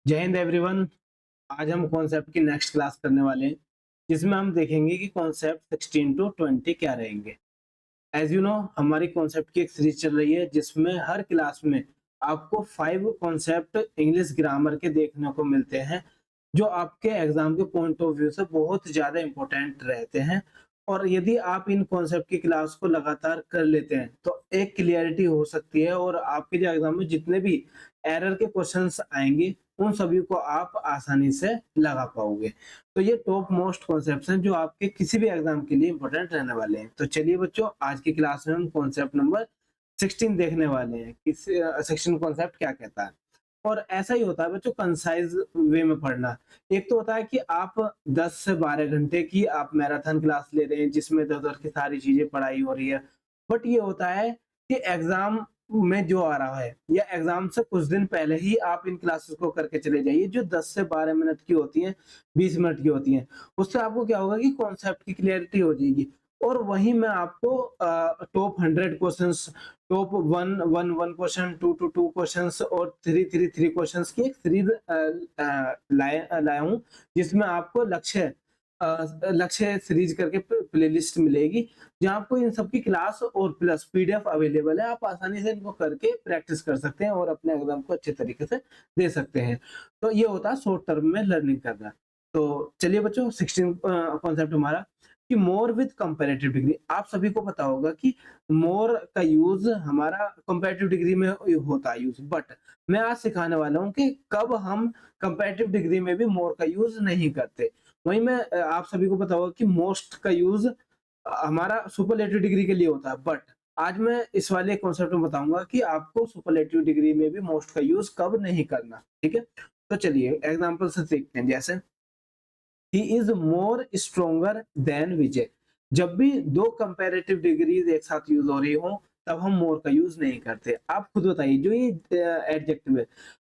जय हिंद एवरीवन। आज हम कॉन्सेप्ट की नेक्स्ट क्लास करने वाले हैं जिसमें हम देखेंगे कि कॉन्सेप्ट 16 टू 20 क्या रहेंगे। एज यू नो हमारी कॉन्सेप्ट की एक सीरीज चल रही है जिसमें हर क्लास में आपको 5 कॉन्सेप्ट इंग्लिश ग्रामर के देखने को मिलते हैं जो आपके एग्जाम के पॉइंट ऑफ व्यू से बहुत ज्यादा इंपॉर्टेंट रहते हैं। और यदि आप इन कॉन्सेप्ट की क्लास को लगातार कर लेते हैं तो एक क्लियरिटी हो सकती है और आपके जो एग्जाम में जितने भी एरर के क्वेश्चंस आएंगे उन सभी को आप आसानी से लगा पाओगे। तो ये टॉप मोस्ट कॉन्सेप्ट्स हैं जो आपके किसी भी एग्जाम के लिए इंपॉर्टेंट रहने वाले हैं। तो चलिए बच्चों, आज की क्लास में हम कॉन्सेप्ट नंबर 16 देखने वाले हैं कि 16 कॉन्सेप्ट क्या कहता है। और ऐसा ही होता है बच्चों, कंसाइज वे में पढ़ना। एक तो होता है कि आप 10 से 12 घंटे की आप मैराथन क्लास ले रहे हैं जिसमें इधर-उधर की सारी चीजें पढ़ाई हो रही है। बट ये होता है कि एग्जाम में जो आ रहा है या एग्जाम से कुछ दिन पहले ही आप इन क्लासेस को करके चले जाइए जो 10 से 12 मिनट की होती हैं, 20 मिनट की होती हैं। उससे आपको क्या होगा कि कॉन्सेप्ट की क्लैरिटी हो जाएगी। और वहीं मैं आपको top 100 questions, top 1 question, 2 questions और 3 क्वेश्चंस की एक सीरीज लाया हूँ जिसमें आपको लक्ष्य सीरीज करके प्लेलिस्ट मिलेगी जहाँ आपको इन सब की क्लास और प्लस पीडीएफ अवेलेबल है। आप आसानी से इनको करके प्रैक्टिस कर सकते हैं और अपने एग्जाम को अच्छे तरीके से दे सकते हैं। तो ये होता है शॉर्ट टर्म में लर्निंग करना। तो चलिए बच्चों, 16 कॉन्सेप्ट हमारा कि मोर विद कंपैरेटिव डिग्री। आप सभी को पता होगा कि मोर का यूज हमारा कंपैरेटिव डिग्री में होता है यूज। बट मैं आज सिखाने वाला हूँ कि कब हम कंपैरेटिव डिग्री में भी मोर का यूज नहीं करते। वहीं मैं आप सभी को पता होगा कि मोस्ट का यूज हमारा सुपरलेटिव डिग्री के लिए होता है। बट आज मैं इस वाले कॉन्सेप्ट में बताऊंगा कि आपको सुपरलेटिव डिग्री में भी मोस्ट का यूज कब नहीं करना। ठीक है, तो चलिए एग्जांपल से देखते हैं। जैसे he is more stronger than Vijay. जब भी दो कंपैरेटिव डिग्रीज एक साथ यूज हो रही हो तब हम मोर का यूज नहीं करते। आप खुद बताइए, जो ये एडजेक्टिव है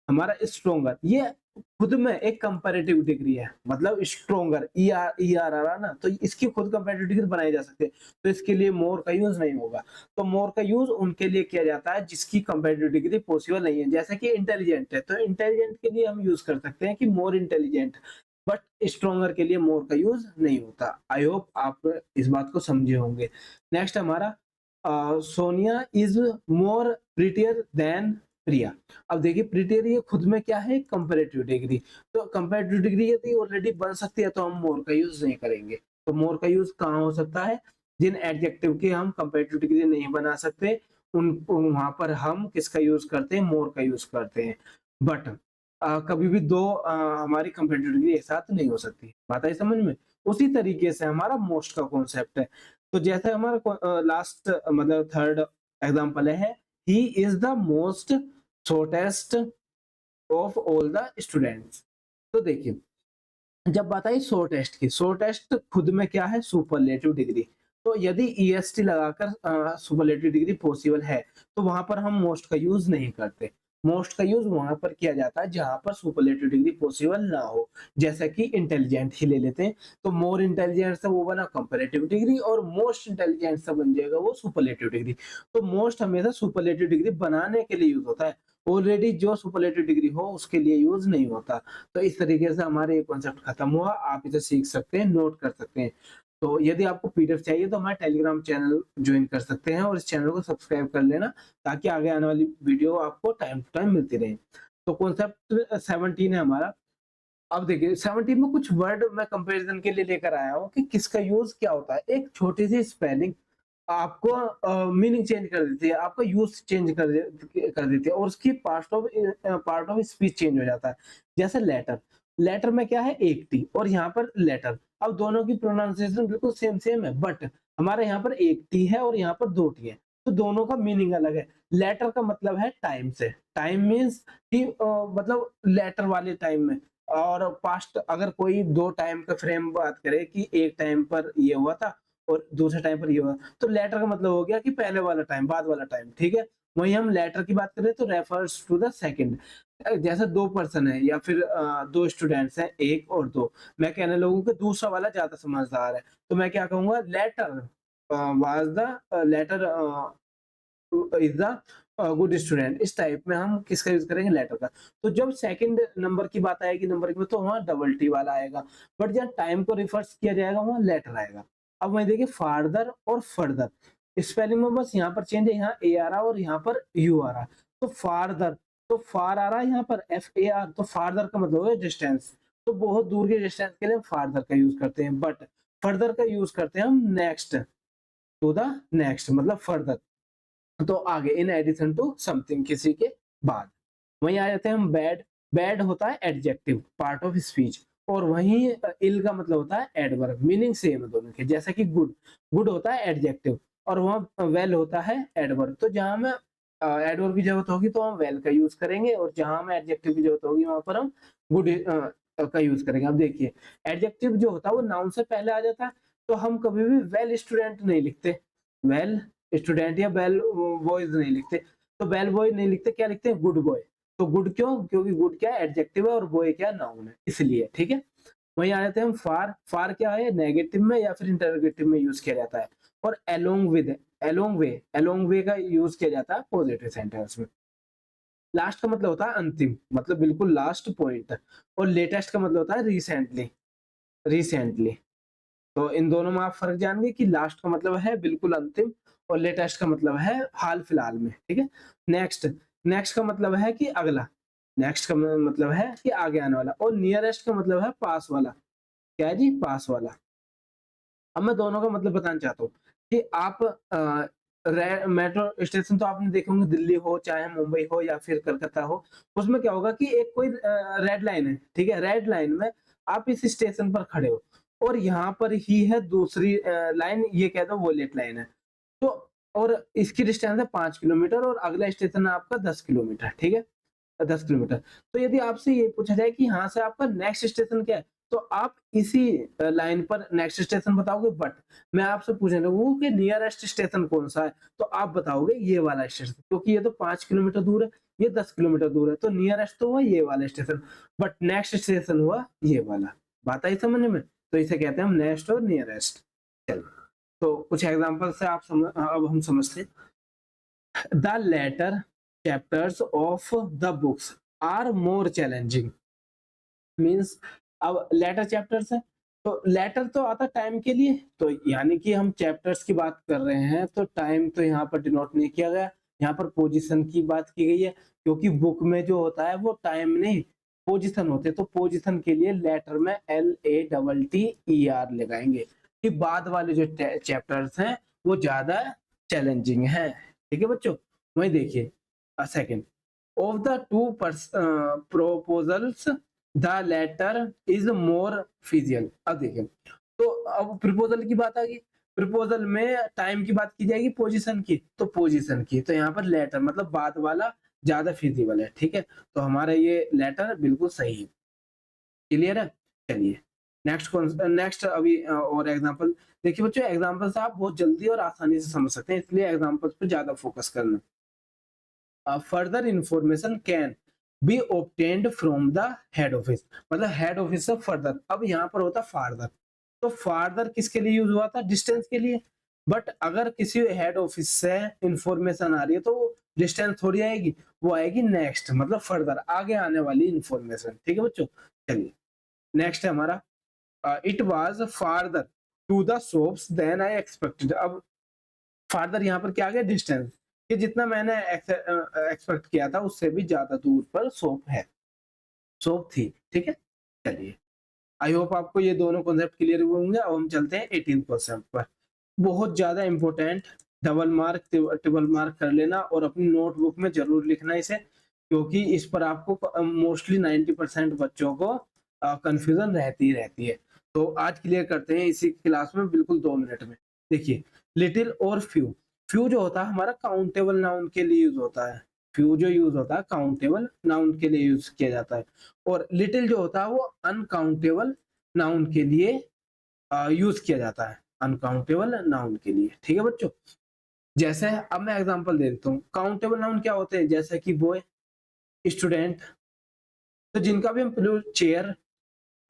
हमारा स्ट्रोंगर, ये खुद में एक कंपैरेटिव डिग्री है। मतलब स्ट्रोंगर ई आर आ रहा ना, तो इसकी खुद कंपैरेटिव डिग्री बनाई जा सकती है। तो इसके लिए मोर का यूज नहीं होगा। तो मोर का यूज उनके लिए किया जाता है जिसकी कंपैरेटिव डिग्री पॉसिबल नहीं है। जैसे कि इंटेलिजेंट है तो इंटेलिजेंट के लिए हम यूज कर सकते हैं कि मोर इंटेलिजेंट। बट स्ट्रोंगर के लिए मोर का यूज नहीं होता। आई होप आप इस बात को समझे होंगे। नेक्स्ट हमारा Sonia is more prettier than Priya. अब देखिए, प्रिटियर ये खुद में क्या है, कंपैरेटिव डिग्री। तो कंपैरेटिव डिग्री यदि ऑलरेडी बन सकती है तो हम मोर का यूज नहीं करेंगे। तो मोर का यूज कहाँ हो सकता है, जिन एडजेक्टिव की हम कंपैरेटिव डिग्री नहीं बना सकते उन वहां पर हम किसका यूज करते हैं, मोर का यूज करते हैं। बट कभी भी दो हमारी कंपैरेटिव डिग्री एक साथ नहीं हो सकती। बात आई समझ में। उसी तरीके से हमारा मोस्ट का कॉन्सेप्ट है। तो जैसे हमारा लास्ट मतलब थर्ड एग्जांपल है, he is the most shortest of all the students. तो देखिए, जब बात आई शॉर्टेस्ट की, शॉर्टेस्ट खुद में क्या है, सुपरलेटिव डिग्री। तो यदि ईएसटी लगाकर सुपरलेटिव डिग्री पॉसिबल है तो वहां पर हम मोस्ट का यूज नहीं करते। मोस्ट का यूज वहां पर किया जाता है जहां पर सुपरलेटिव डिग्री पॉसिबल ना हो। जैसे कि इंटेलिजेंट ही ले लेते हैं, तो मोर इंटेलिजेंट से वो बना कंपैरेटिव डिग्री और मोस्ट इंटेलिजेंट से बन जाएगा वो सुपरलेटिव डिग्री। तो मोस्ट हमेशा सुपरलेटिव डिग्री बनाने के लिए यूज होता है। ऑलरेडी जो सुपरलेटिव डिग्री हो उसके लिए यूज नहीं होता। तो इस तरीके से हमारे ये कॉन्सेप्ट खत्म हुआ। आप इसे सीख सकते हैं, नोट कर सकते हैं। तो यदि आपको पीडीएफ चाहिए तो हमारे टेलीग्राम चैनल ज्वाइन कर सकते हैं और इस चैनल को सब्सक्राइब कर लेना ताकि आगे आने वाली वीडियो आपको टाइम टू टाइम मिलती रहे। तो कॉन्सेप्ट 17 है हमारा। अब देखिए 17 में कुछ वर्ड मैं कंपैरिजन के लिए लेकर आया हूँ कि किसका यूज क्या होता है। एक छोटी सी स्पेलिंग आपको मीनिंग चेंज कर देती है, आपका यूज चेंज कर देती है और उसकी पार्ट ऑफ स्पीच चेंज हो जाता है। जैसे लेटर, लेटर में क्या है, एक टी और यहाँ पर लेटर। अब दोनों की प्रोनाउंसिएशन बिल्कुल सेम सेम है बट हमारे यहाँ पर एक टी है और यहाँ पर दो टी है। तो दोनों का मीनिंग अलग है। लेटर का मतलब है टाइम से, टाइम मीन्स कि मतलब लेटर वाले टाइम में। और पास्ट अगर कोई दो टाइम का फ्रेम बात करे कि एक टाइम पर ये हुआ था और दूसरे टाइम पर ये हुआ, तो लेटर का मतलब हो गया कि पहले वाला टाइम, बाद वाला टाइम। ठीक है, वहीं हम लेटर की बात करें तो रेफर्स टू द सेकंड। जैसे दो पर्सन है या फिर दो स्टूडेंट्स हैं, एक और दो। मैं कहने लगूं कि दूसरा वाला ज्यादा समझदार है तो मैं क्या कहूंगा, latter was the latter is the good student, इस टाइप में हम किसका यूज करेंगे, लेटर का। तो जब सेकंड नंबर की बात आएगी नंबर की, तो वहाँ डबल टी वाला आएगा, बट जहाँ टाइम को रिफर्स किया जाएगा वहाँ लेटर आएगा। अब वहीं देखिए फार्दर और फर्दर, स्पेलिंग में बस यहाँ पर चेंज है, यहाँ ए आ रहा और यहाँ पर यू आ रहा। तो फार्दर, तो फार आ रहा है यहाँ पर एफ ए आर, तो फार्दर का मतलब है डिस्टेंस। तो बहुत दूर के डिस्टेंस के लिए फार्दर का यूज करते हैं, बट फर्दर का यूज करते हैं हम नेक्स्ट, टू द नेक्स्ट मतलब फर्दर, तो आगे, इन एडिशन टू समथिंग, किसी के बाद। वहीं आ जाते हैं हम बैड। बैड होता है एडजेक्टिव, पार्ट ऑफ स्पीच, और वहीं इल का मतलब होता है एडवर्ब, मीनिंग सेम है दोनों के। जैसे कि गुड, गुड होता है एडजेक्टिव और वहाँ वेल होता है एडवर्ब। तो जहां हमें एडवर्ब की जरूरत होगी तो हम वेल का यूज करेंगे, और जहां हमें एडजेक्टिव की जरूरत होगी वहां पर हम गुड का यूज करेंगे। अब देखिए एडजेक्टिव जो होता है वो नाउन से पहले आ जाता है, तो हम कभी भी वेल स्टूडेंट नहीं लिखते, वेल स्टूडेंट या वेल बॉयज नहीं लिखते। तो वेल बॉय नहीं लिखते, क्या लिखते हैं, गुड बॉय। तो गुड क्यों, क्योंकि गुड क्या है एडजेक्टिव है और बॉय क्या नाउन है, इसलिए। ठीक है, वहीं आ जाते हैं हम फार। फार क्या है, नेगेटिव में या फिर इंटरोगेटिव में यूज किया जाता है। और अलोंग विद, अलोंग वे का यूज किया जाता है पॉजिटिव सेंटेंस में। लास्ट का मतलब होता है अंतिम, मतलब बिल्कुल लास्ट पॉइंट। और लेटेस्ट का मतलब होता है रिसेंटली, रिसेंटली। तो इन दोनों में आप फर्क जानेंगे कि लास्ट का मतलब है बिल्कुल अंतिम और लेटेस्ट का मतलब है हाल फिलहाल में। ठीक है, नेक्स्ट, नेक्स्ट का मतलब है कि अगला, नेक्स्ट का मतलब है कि आगे आने वाला, और नियरेस्ट का मतलब है पास वाला। क्या है जी, पास वाला। अब मैं दोनों का मतलब बताना चाहता हूँ कि आप मेट्रो स्टेशन तो आपने देखे होंगे, दिल्ली हो चाहे मुंबई हो या फिर कलकत्ता हो, उसमें क्या होगा कि एक कोई रेड लाइन है, ठीक है, रेड लाइन में आप इस स्टेशन पर खड़े हो और यहाँ पर ही है दूसरी लाइन, ये कह दो वोलेट लाइन है। तो और इसकी डिस्टेंस है 5 किलोमीटर और अगला स्टेशन है आपका 10 किलोमीटर, ठीक है, 10 किलोमीटर। तो यदि आपसे ये पूछा जाए कि यहाँ से आपका नेक्स्ट स्टेशन क्या है, तो आप इसी लाइन पर नेक्स्ट स्टेशन बताओगे, बट मैं आपसे पूछने लगूंगा कि नियरेस्ट स्टेशन कौन सा है, तो आप बताओगे ये वाला स्टेशन, क्योंकि ये तो 5 किलोमीटर दूर है, ये 10 किलोमीटर दूर है, तो नियरेस्ट तो हुआ ये वाला स्टेशन, बट नेक्स्ट स्टेशन हुआ ये वाला। बात आई समझ में? तो इसे कहते हैं हम नेक्स्ट और नियरेस्ट। चलो, तो कुछ एग्जाम्पल से आप अब हम समझते हैं। The later chapters of the books are more challenging. Means अब लेटर चैप्टर्स है, तो लेटर तो आता टाइम के लिए, तो यानी कि हम चैप्टर्स की बात कर रहे हैं, तो टाइम तो यहाँ पर डिनोट नहीं किया गया, यहाँ पर पोजीशन की बात की गई है, क्योंकि बुक में जो होता है वो टाइम नहीं पोजीशन होते हैं, तो पोजीशन के लिए लेटर में LATTER लगाएंगे कि बाद वाले जो चैप्टर्स हैं वो ज्यादा चैलेंजिंग है। ठीक है बच्चों, वही देखिए second, of the two proposals the latter is more feasible. अब देखिए, तो अब प्रपोजल की बात आ गई, प्रपोजल में टाइम की बात की जाएगी पोजीशन की, तो पोजीशन की, तो यहाँ पर लेटर मतलब बाद वाला ज्यादा फिजिबल है। ठीक है, तो हमारा ये लेटर बिल्कुल सही है। क्लियर है? चलिए नेक्स्ट नेक्स्ट अभी और एग्जांपल देखिए बच्चों, एग्जांपल से आप बहुत जल्दी और आसानी से समझ सकते हैं, इसलिए एग्जांपल्स पे ज्यादा फोकस करना। Further information can be obtained from the head office, मतलब हेड ऑफिस से फर्दर। अब यहाँ पर होता फार्दर, तो फार्दर किसके लिए यूज हुआ था, डिस्टेंस के लिए। बट अगर किसी हेड ऑफिस से इंफॉर्मेशन आ रही है तो वो डिस्टेंस थोड़ी आएगी, वो आएगी नेक्स्ट, मतलब फर्दर, आगे आने वाली इंफॉर्मेशन। ठीक है बच्चों, चलिए नेक्स्ट है हमारा, it was farther to the shops than I expected. अब फार्दर यहाँ पर क्या आ गया, डिस्टेंस, कि जितना मैंने एक्सपेक्ट किया था उससे भी ज्यादा दूर पर शॉप है, शॉप थी। ठीक है, चलिए आई होप आपको ये दोनों कॉन्सेप्ट क्लियर हुए होंगे। अब हम चलते हैं 18 कॉन्सेप्ट पर, बहुत ज्यादा important, double mark triple mark कर लेना और अपनी नोटबुक में जरूर लिखना इसे, क्योंकि इस पर आपको मोस्टली 90% बच्चों को कंफ्यूजन रहती है। तो आज क्लियर करते हैं इसी क्लास में बिल्कुल 2 मिनट में। देखिए लिटिल और फ्यू, फ्यू जो होता है हमारा काउंटेबल नाउन के लिए यूज होता है, फ्यू जो यूज होता है काउंटेबल नाउन के लिए यूज किया जाता है, और लिटिल जो होता है वो अनकाउंटेबल नाउन के लिए यूज किया जाता है, अनकाउंटेबल नाउन के लिए। ठीक है बच्चों, जैसे अब मैं एग्जांपल दे देता हूँ, काउंटेबल नाउन क्या होते हैं, जैसे कि बॉय, स्टूडेंट, तो जिनका भी हम चेयर,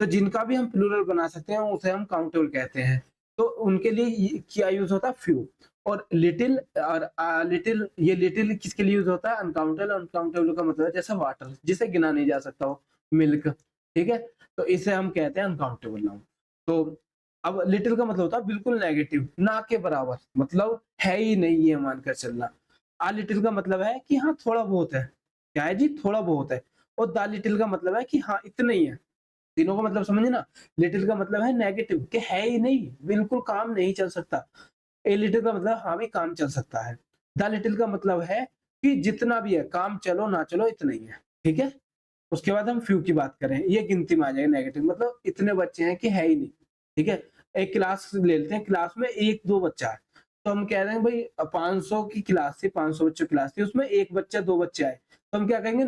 तो जिनका भी हम प्लूरल बना सकते हैं उसे हम काउंटेबल कहते हैं। तो उनके लिए क्या यूज होता है, फ्यू। और लिटिल, और लिटिल, ये लिटिल किसके लिए यूज होता है, अनकाउंटेबल। अनकाउंटेबल का मतलब है जैसे वाटर, जिसे गिना नहीं जा सकता हो, मिल्क, ठीक है, तो इसे हम कहते हैं अनकाउंटेबल नाउन। तो अब लिटिल का मतलब होता है बिल्कुल नेगेटिव, ना के बराबर, मतलब है ही नहीं, ये मानकर चलना। आ लिटिल का मतलब है कि हाँ थोड़ा बहुत है, क्या है जी, थोड़ा बहुत है। और द लिटिल का मतलब है कि हाँ इतना ही है। तीनों का मतलब समझे ना। लिटिल का मतलब है नेगेटिव, कि है ही नहीं, बिल्कुल काम नहीं चल सकता। ए लिटिल का मतलब हाँ भी काम चल सकता है। द लिटिल का मतलब है कि जितना भी है, काम चलो ना चलो इतना ही है, ठीक है। उसके बाद हम फ्यू की बात करें, ये गिनती में आ जाएगा, नेगेटिव मतलब इतने बच्चे हैं कि है ही नहीं, ठीक है। एक क्लास ले लेते हैं, क्लास में एक दो बच्चा है, तो हम कह रहे हैं भाई 500 की क्लास थी, 500 बच्चों की क्लास थी, उसमें एक बच्चा दो बच्चे आए, तो हम क्या कहेंगे,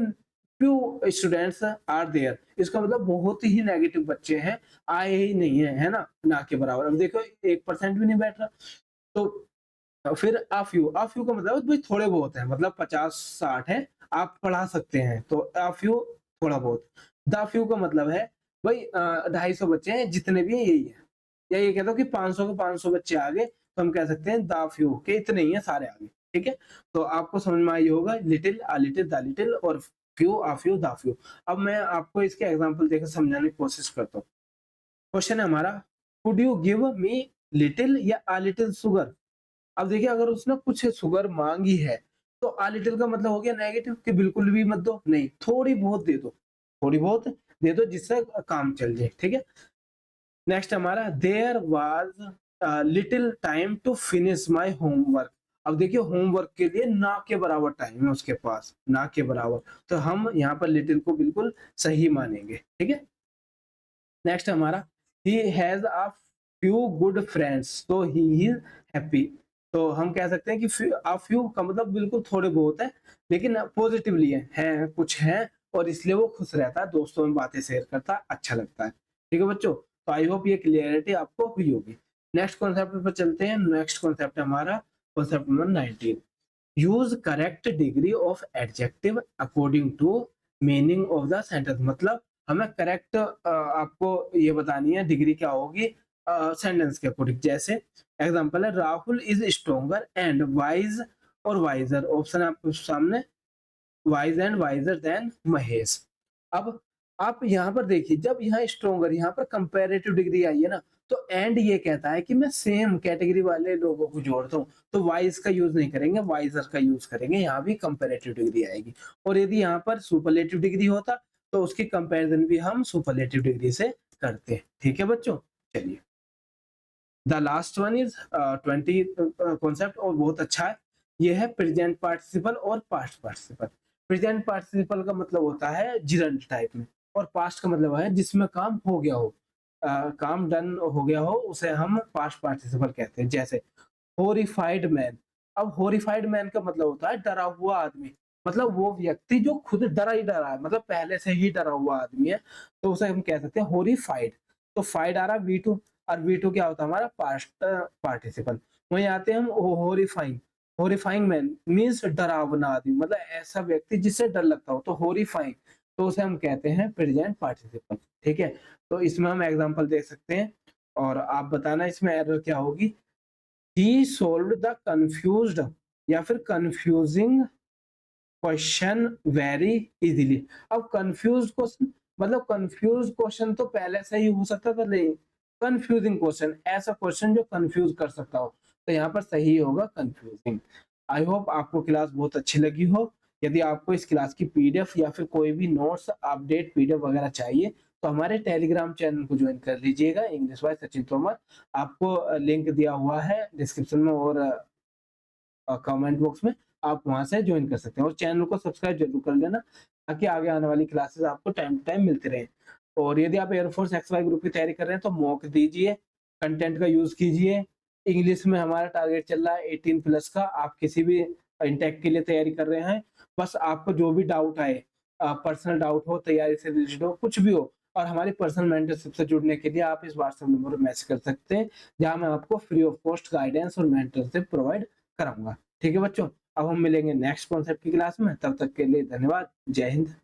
फ्यू स्टूडेंट्स आर देयर। इसका मतलब बहुत ही नेगेटिव बच्चे हैं, आए ही नहीं है ना, ना के बराबर। अब देखो 1% भी नहीं बैठ रहा। तो फिर आ फ्यू का मतलब भाई थोड़े बहुत है, मतलब 50-60 है, आप पढ़ा सकते हैं, तो आ फ्यू थोड़ा बहुत। द फ्यू का मतलब है भाई 250 बच्चे हैं, जितने भी हैं यही है। या ये कहता हूँ कि 500 के 500 बच्चे आ गए, तो हम कह सकते हैं द फ्यू के इतने ही है, सारे आ गए, ठीक है। तो आपको समझ में आई होगा, little, a little, the little, और few, a few, the few. अब मैं आपको इसके एग्जांपल देकर समझाने की कोशिश करता हूँ। क्वेश्चन है हमारा, could you give me little या आ लिटिल शुगर। अब देखिए, अगर उसने कुछ शुगर मांगी है, तो आ लिटिल का मतलब हो गया नेगेटिव, कि बिल्कुल भी मत दो, नहीं, थोड़ी बहुत दे दो, थोड़ी बहुत दे दो, जिससे काम चल जाए, ठीक है। नेक्स्ट हमारा, there was little time to finish my homework. अब देखिए, होमवर्क के लिए ना के बराबर टाइम है उसके पास, ना के बराबर, तो हम यहाँ पर लिटिल को बिल्कुल सही मानेंगे, ठीक है। नेक्स्ट हमारा, he has a few good friends so he is happy. तो हम कह सकते हैं कि अ फ्यू का मतलब बिल्कुल थोड़े बहुत है, लेकिन पॉजिटिवली है कुछ है, और इसलिए वो खुश रहता है, दोस्तों में बातें शेयर करता है, अच्छा लगता है, ठीक है बच्चों। तो आई होप ये क्लियरिटी आपको हुई होगी। नेक्स्ट कॉन्सेप्ट पर चलते हैं। नेक्स्ट कॉन्सेप्ट है हमारा concept number 19। Use correct degree of adjective according to meaning of the sentence. मतलब हमें करेक्ट आपको ये बतानी है डिग्री क्या होगी सेंटेंस के अकॉर्डिंग। जैसे एग्जांपल है, Rahul is stronger and wise और वाइजर। ऑप्शन है आपके सामने, wise and visor then Mahesh. अब आप यहाँ पर देखिए, जब यहाँ स्ट्रोंगर, यहाँ पर कंपैरेटिव डिग्री आई है ना, तो एंड ये कहता है कि मैं सेम कैटेगरी वाले लोगों को जोड़ता हूँ, तो वाइज का यूज नहीं करेंगे, वाइजर का यूज करेंगे, यहाँ भी कंपैरेटिव डिग्री आएगी। और यदि यहाँ पर सुपरलेटिव डिग्री होता, तो उसकी कंपैरिजन भी हम सुपरलेटिव डिग्री से करते हैं, ठीक है बच्चों। चलिए, the last one is 20 concept, और बहुत अच्छा है। ये है प्रेजेंट पार्टिसिपल और पास्ट पार्टिसिपल। प्रेजेंट पार्टिसिपल का मतलब होता है जिरंड टाइप में, और पास्ट का मतलब है जिसमें काम हो गया हो, काम डन हो गया हो, उसे हम पास्ट पार्टिसिपल कहते हैं। जैसे होरिफाइड मैन। अब होरिफाइड मैन का मतलब होता है डरा हुआ आदमी, मतलब वो व्यक्ति जो खुद डरा ही डरा है, मतलब पहले से ही डरा हुआ आदमी है, तो उसे हम कह सकते हैं होरिफाइड। तो फाइड आ रहा वी टू, और वी टू क्या होता है हमारा पास्ट पार्टिसिपल। वहीं आते हैं हम होरिफाइंग। होरिफाइंग मैन मीन्स डरावना आदमी, मतलब ऐसा व्यक्ति जिससे डर लगता हो, तो होरिफाइंग, तो उसे हम कहते हैं प्रेजेंट पार्टिसिपल, ठीक है। तो इसमें हम एग्जांपल देख सकते हैं, और आप बताना इसमें एरर क्या होगी। ही सोल्व्ड द कंफ्यूज्ड या फिर कंफ्यूजिंग क्वेश्चन वेरी इजीली। अब कंफ्यूज क्वेश्चन, मतलब कंफ्यूज क्वेश्चन तो पहले से ही हो सकता था, नहीं, कंफ्यूजिंग क्वेश्चन, ऐसा क्वेश्चन जो कंफ्यूज कर सकता हो, तो यहाँ पर सही होगा कंफ्यूजिंग। आई होप आपको क्लास बहुत अच्छी लगी हो। यदि आपको इस क्लास की पीडीएफ या फिर कोई भी नोट्स अपडेट पीडीएफ वगैरह चाहिए, तो हमारे टेलीग्राम चैनल को ज्वाइन कर लीजिएगा, इंग्लिश बाय सचिन तोमर। आपको लिंक दिया हुआ है डिस्क्रिप्शन में और कमेंट बॉक्स में, आप वहां से ज्वाइन कर सकते हैं, और चैनल को सब्सक्राइब जरूर कर लेना, ताकि आगे आने वाली क्लासेस आपको टाइम टू टाइम मिलते रहे। और यदि आप एयरफोर्स एक्सवाई ग्रुप की तैयारी कर रहे हैं, तो मॉक दीजिए, कंटेंट का यूज कीजिए। इंग्लिश में हमारा टारगेट चल रहा है 18+ का। आप किसी भी इंटेक के लिए तैयारी कर रहे हैं, बस आपको जो भी डाउट आए, पर्सनल डाउट हो, तैयारी से रिलेटेड हो, कुछ भी हो, और हमारी पर्सनल मेंटरशिप से जुड़ने के लिए आप इस व्हाट्सएप नंबर पर मैसेज कर सकते हैं, जहां मैं आपको फ्री ऑफ कॉस्ट गाइडेंस और मेंटरशिप प्रोवाइड कराऊंगा, ठीक है बच्चों। अब हम मिलेंगे नेक्स्ट कॉन्सेप्ट की क्लास में, तब तक के लिए धन्यवाद, जय हिंद।